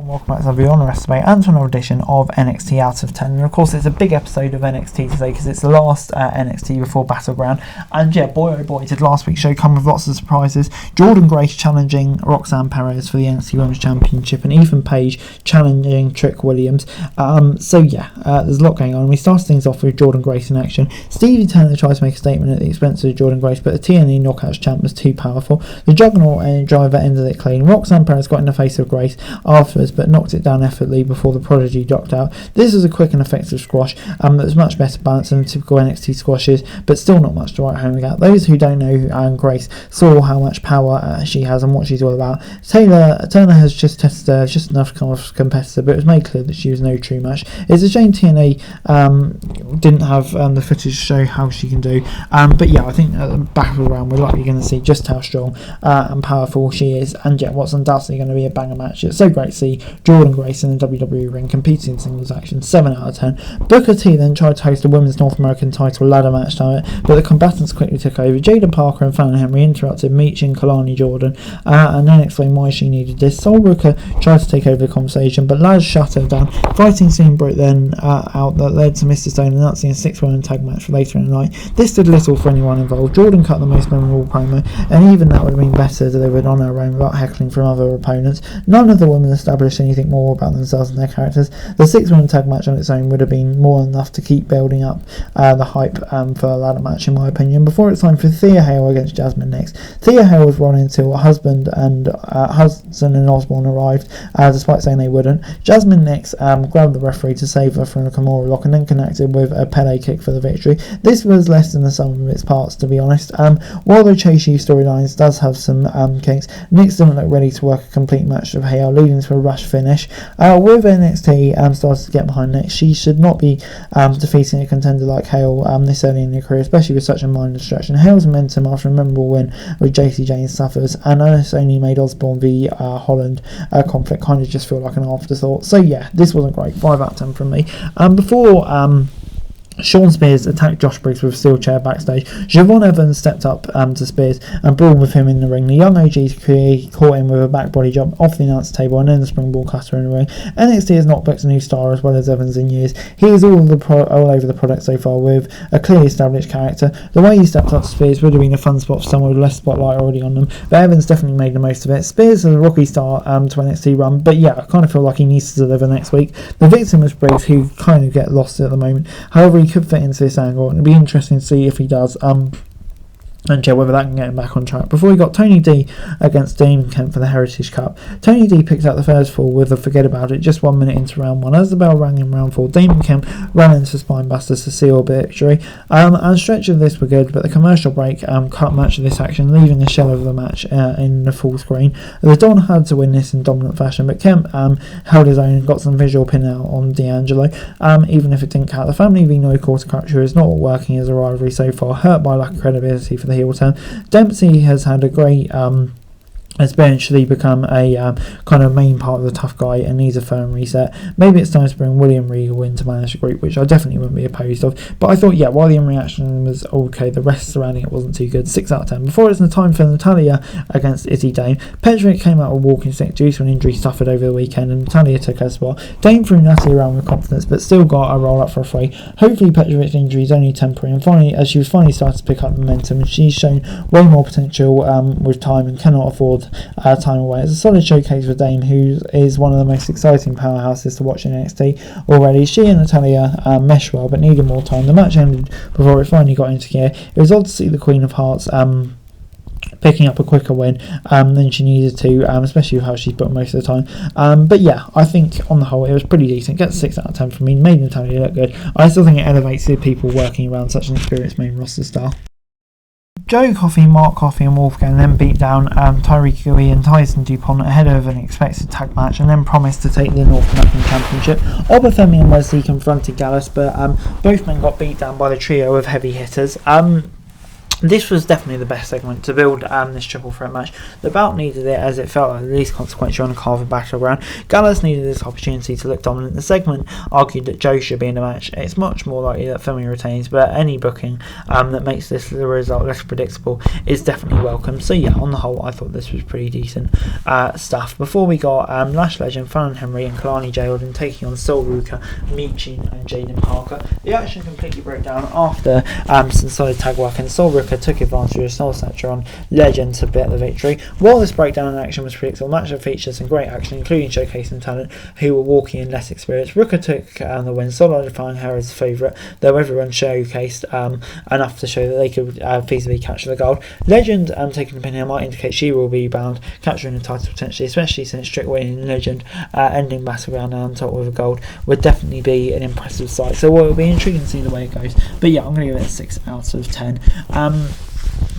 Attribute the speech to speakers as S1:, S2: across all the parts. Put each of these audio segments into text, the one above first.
S1: and welcome back to the Beyond Estimate and to another edition of NXT Out of 10. And of course, it's a big episode of NXT today because it's the last NXT before Battleground. And yeah, boy oh boy, did last week's show come with lots of surprises. Jordan Grace challenging Roxanne Perez for the NXT Women's Championship, and Ethan Page challenging Trick Williams. There's a lot going on. We started things off with Jordan Grace in action. Stevie Turner tried to make a statement at the expense of Jordan Grace, but the TNA Knockouts champ was too powerful. The Juggernaut driver ended it clean. Roxanne Perez got in the face of Grace afterwards, but knocked it down effortlessly before the Prodigy docked out. This was a quick and effective squash that was much better balanced than typical NXT squashes, but still not much to write home about. Those who don't know Grace saw how much power she has and what she's all about. Turner has just tested her just enough to come off competitor, but it was made clear that she was no true match. It's a shame TNA didn't have the footage to show how she can do, but yeah, I think at the Battleground we're likely going to see just how strong and powerful she is, and yeah, what's undoubtedly going to be a banger match. It's so great to see Jordan Grace in the WWE ring competing in singles action. 7 out of 10. Booker T then tried to host a women's North American title ladder match tonight, but the combatants quickly took over. Jada Parker and Fallon Henry interrupted Meech and Kalani Jordan and then explained why she needed this. Sol Rooker tried to take over the conversation, but Laz shut her down. Fighting scene broke then out that led to Mr. Stone announcing a 6-woman tag match for later in the night. This did little for anyone involved. Jordan cut the most memorable promo, and even that would have been better delivered on her own without heckling from other opponents. None of the women established anything more about themselves and their characters. The 6-woman tag match on its own would have been more than enough to keep building up the hype for a ladder match, in my opinion. Before it's time for Thea Hale against Jasmine next. Thea Hale was run until Hudson and Osborne arrived, despite saying they wouldn't. Jasmine next grabbed the referee to save her from a Kimura lock and then connected with a Pele kick for the victory. This was less than the sum of its parts, to be honest. While the Chase U storylines does have some kinks, Nix didn't look ready to work a complete match of Hale, leading to a rush finish. With NXT started to get behind Nix, she should not be defeating a contender like Hale this early in her career, especially with such a minor distraction. Hale's momentum after a memorable win with JC James suffers, and this only made Osborne v Holland conflict kind of just feel like an afterthought. So yeah, this wasn't great. 5 out of 10 from me. Before Sean Spears attacked Josh Briggs with a steel chair backstage, Javon Evans stepped up to Spears and brawled with him in the ring. The young OG caught him with a back body jump off the announce table and then a springboard cutter in the ring. NXT has not booked a new star as well as Evans in years. He is all over the product so far with a clearly established character. The way he stepped up to Spears would have been a fun spot for someone with less spotlight already on them, but Evans definitely made the most of it. Spears has a rookie start to NXT run, but yeah, I kind of feel like he needs to deliver next week. The victim was Briggs, who kind of get lost at the moment. However, he could fit into this angle, and it'd be interesting to see if he does. And yeah, whether that can get him back on track. Before we got Tony D against Damon Kemp for the Heritage Cup. Tony D picked out the first fall with a forget about it just 1 minute into round 1. As the bell rang in round 4, Damon Kemp ran into Spinebusters to seal the victory. And stretch of this were good, but the commercial break cut much of this action, leaving a shell of the match in the full screen. The Don had to win this in dominant fashion, but Kemp held his own and got some visual pin out on D'Angelo, even if it didn't count. The family v no quarter culture is not working as a rivalry so far, hurt by lack of credibility for the heel turn. Dempsey has had a great has eventually become a kind of main part of the tough guy and needs a firm reset. Maybe it's time to bring William Regal in to manage the group, which I definitely wouldn't be opposed of. But I thought, yeah, while the reaction was okay, the rest surrounding it wasn't too good. 6 out of 10. Before it's the time for Natalia against Izzy Dame, Petrovic came out with walking stick due to an injury suffered over the weekend, and Natalia took her spot. Dame threw Natalia around with confidence, but still got a roll up for a free. Hopefully Petrovic's injury is only temporary, and finally, as she was finally starting to pick up momentum, and she's shown way more potential with time and cannot afford time away. It's a solid showcase for Dame, who is one of the most exciting powerhouses to watch in NXT already. She and Natalia mesh well, but needed more time. The match ended before it finally got into gear. It was odd to see the Queen of Hearts picking up a quicker win than she needed to, especially with how she's booked most of the time. But yeah, I think on the whole it was pretty decent. Gets 6 out of 10 from me. Made Natalia look good. I still think it elevates the people working around such an experienced main roster star. Joe Coffey, Mark Coffey and Wolfgang then beat down Tyreek Gui and Tyson DuPont ahead of an expected tag match, and then promised to take the North American Championship. Obafemi and Wesley confronted Gallus, but both men got beat down by the trio of heavy hitters. This was definitely the best segment to build this triple threat match. The bout needed it, as it felt like the least consequential on a carved battleground. Gallows needed this opportunity to look dominant. The segment argued that Joe should be in the match. It's much more likely that Femi retains, but any booking that makes the result less predictable is definitely welcome. So yeah, on the whole, I thought this was pretty decent stuff. Before we got Lash Legend, Fallon Henry and Kalani Jayden taking on Sol Ruka, Michin and Jaden Parker. The action completely broke down after some solid tag work, and Sol Ruka took advantage of a soul snatcher on Legend to bet the victory. While this breakdown in action was predictable, the match featured some great action, including showcasing talent who were walking in less experience. Ruka took the win, solidifying her as a favourite, though everyone showcased enough to show that they could feasibly capture the gold. Legend, taking the pin here, might indicate she will be bound, capturing the title potentially, especially since Strick winning Legend ending Battleground on top with a gold would definitely be an impressive sight. So it will be intriguing to see the way it goes. But yeah, I'm going to give it a 6 out of 10.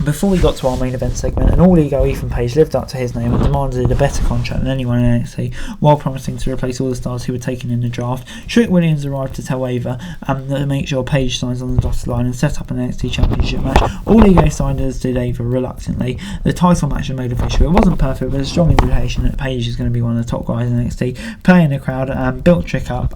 S1: Before we got to our main event segment, an all-ego Ethan Page lived up to his name and demanded a better contract than anyone in NXT, while promising to replace all the stars who were taken in the draft. Trick Williams arrived to tell Ava to make sure Page signs on the dotted line and set up an NXT Championship match. All-ego signed, as did Ava reluctantly. The title match was made official. It wasn't perfect, but a strong indication that Page is going to be one of the top guys in NXT. Playing the crowd, built Trick up,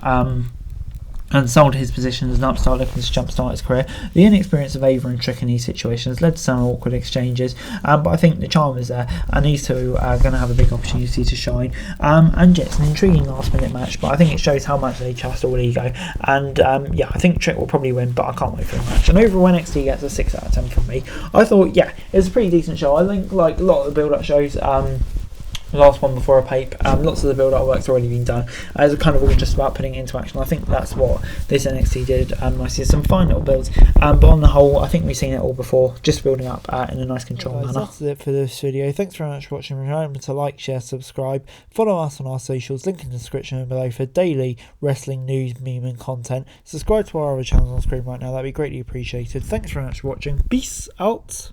S1: and sold his position as an upstart looking to jumpstart his career. The inexperience of Ava and Trick in these situations led to some awkward exchanges, but I think the charm is there, and these two are going to have a big opportunity to shine. And yeah, it's an intriguing last minute match, but I think it shows how much they trust All Ego, and yeah, I think Trick will probably win, but I can't wait for the match. And overall, NXT gets a 6 out of 10 from me. I thought, yeah, it was a pretty decent show. I think, like a lot of the build-up shows, the last one before a pape, lots of the build-up work's already been done. It's kind of all just about putting it into action. I think that's what this NXT did. I see some fine little builds, but on the whole, I think we've seen it all before, just building up in a nice controlled manner. That's it for this video. Thanks very much for watching. Remember to like, share, subscribe, follow us on our socials, link in the description below for daily wrestling news, meme and content. Subscribe to our other channels on screen right now, that'd be greatly appreciated. Thanks very much for watching. Peace out.